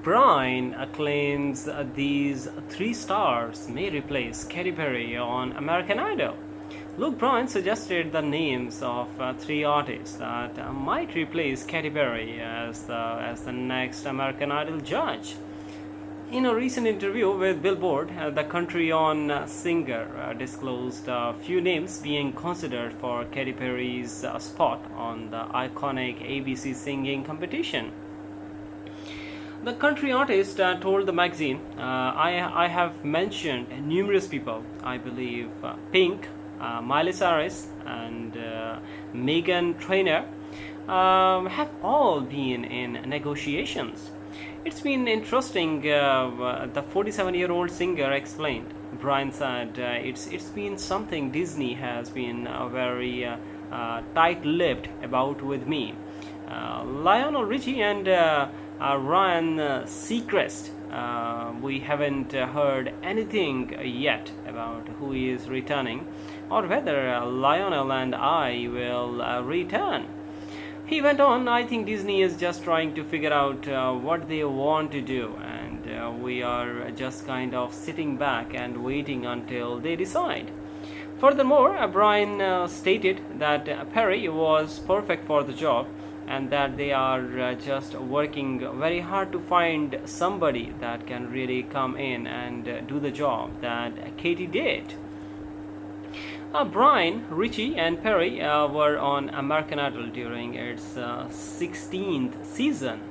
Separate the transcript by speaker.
Speaker 1: Bryan claims these three stars may replace Katy Perry on American Idol. Look, Bryan suggested the names of three artists that might replace Katy Perry as the next American Idol judge. In a recent interview with Billboard, the country-on singer disclosed a few names being considered for Katy Perry's spot on the iconic ABC singing competition. The country artist told the magazine, I have mentioned numerous people. I believe Pink, Miley Cyrus, and Meghan Trainor have all been in negotiations. It's been interesting, the 47-year-old singer explained. Bryan said it's been something Disney has been very tight-lipped about with me. Lionel Richie and Ryan Seacrest. We haven't heard anything yet about who is returning or whether Lionel and I will return. He went on, I think Disney is just trying to figure out what they want to do, and we are just kind of sitting back and waiting until they decide. Furthermore, Bryan stated that Perry was perfect for the job and that they are just working very hard to find somebody that can really come in and do the job that Katy did. Bryan, Richie, and Perry were on American Idol during its 16th season.